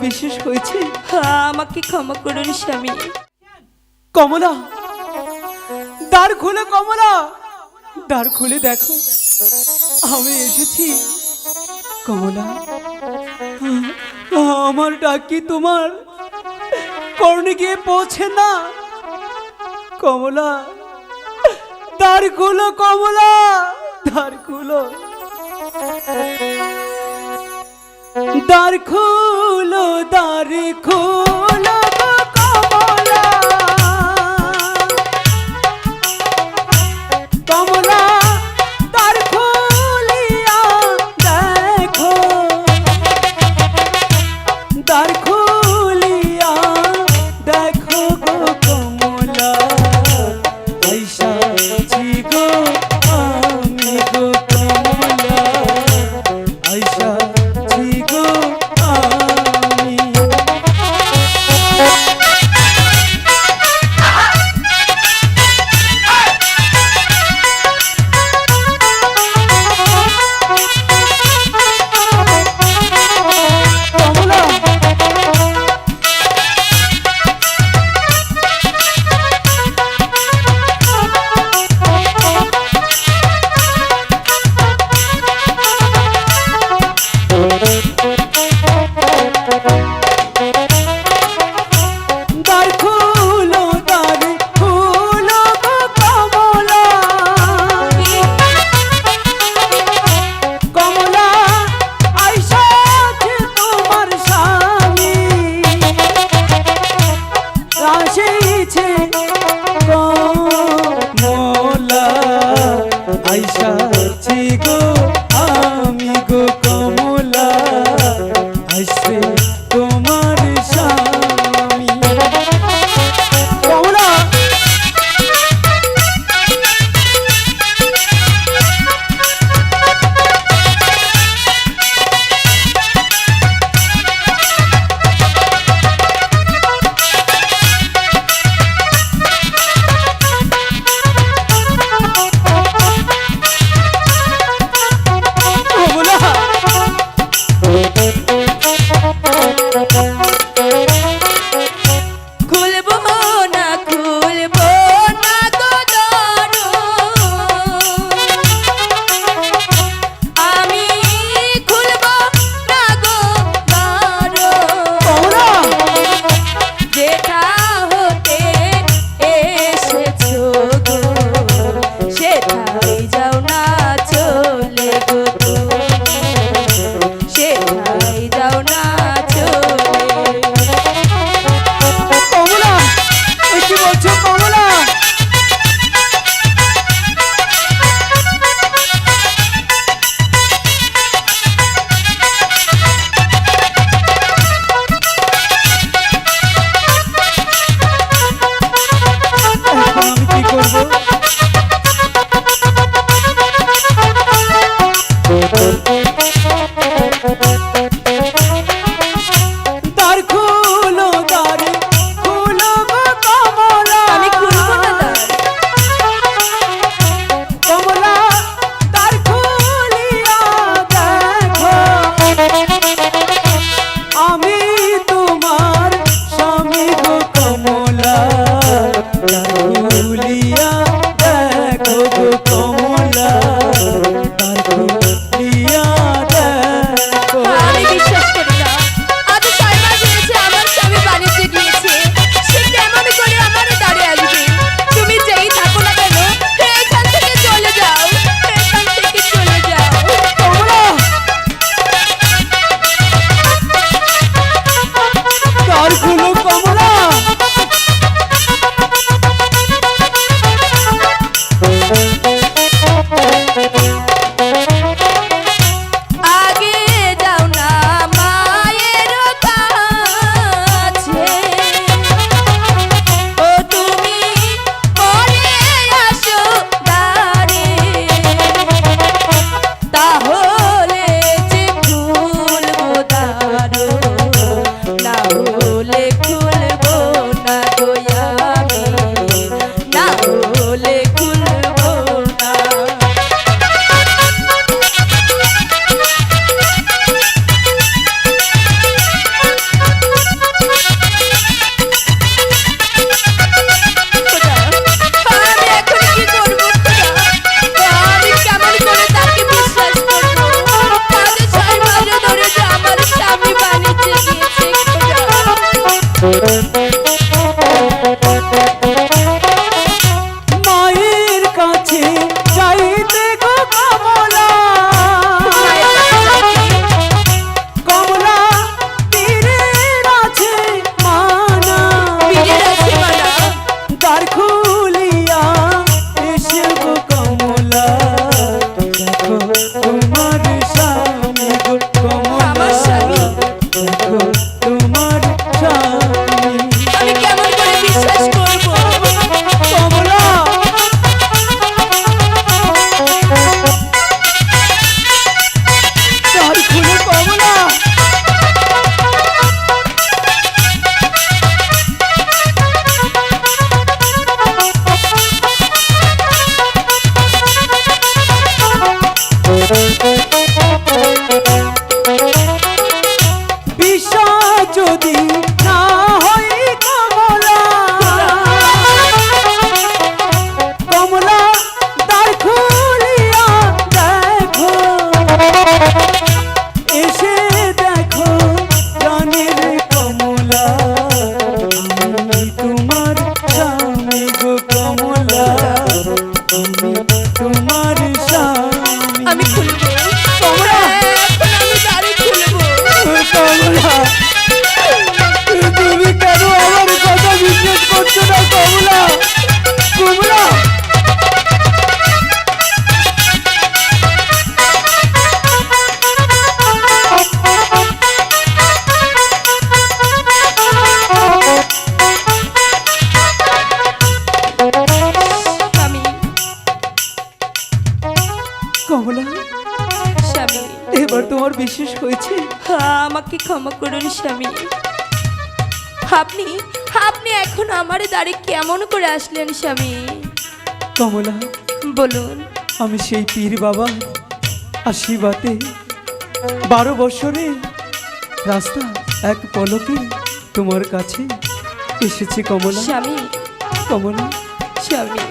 বিশেষ হয়েছে। আমাকে ক্ষমা করুন স্বামী। কমলা, দ্বার খুলে, কমলা দ্বার খুলে দেখো আমি এসেছি। কমলা, আমার ডাক কি তোমার কর্ণে গিয়ে পৌঁছে না? কমলা, দ্বার খুলো, কমলা দ্বার খুলো, দ্বার খুলো, দ্বার খুলো গো কমলা, কমলা দ্বার খুলিয়া দেখো, দ্বার খুলিয়া দেখো গো কমলা, আইসাছি গো আমি গো কমলা, আইসাছি গো আমি। দ্বার খুলো, দ্বার খুলো গো কমলা, কমলা আইসাছে তোমার স্বামী, আসিছে কমলা, আইসাছি গো আমি গো কমলা, আইসে তোমার স্বামী। কমলা, কমলা, খুলবো না, খুলবো না গো দ্বার, আমি খুলবো না গো দ্বার, কমলা, যেটা হতে এসেছো গো সেটাই যাও না চলে গো, সেটাই যাও না চলে। কমলা, এ কি বলছো কমলা? এখন আমি কি করবো? দ্বার খুলো, দ্বার খুলো গো কমলা, আমি খুলবো না দ্বার, কমলা দ্বার খুলিয়া দেখো, আমি তোমার স্বামী গো কমলা, দ্বার খুলিয়া আমি তোমার স্বামী। আমি খুলবো কমলা! এখন আমি দাড়ি খুলবো। কমলা, তুমি কেন আমার কথা বিশ্বাস করছো না কমলা? কমলা, স্বামী কমলা, স্বামী এবার তোমার বিশেষ হয়েছে। আমাকে ক্ষমা করুন স্বামী। আপনি আপনি এখন আমার দাড়ি কেমন করে আসলেন স্বামী? কমলা, বলুন। আমি সেই পীর বাবা আশীর্বাদে 12 বছরে রাস্তা এক পলকে তোমার কাছে এসেছি কমলা। স্বামী কমলা, স্বামী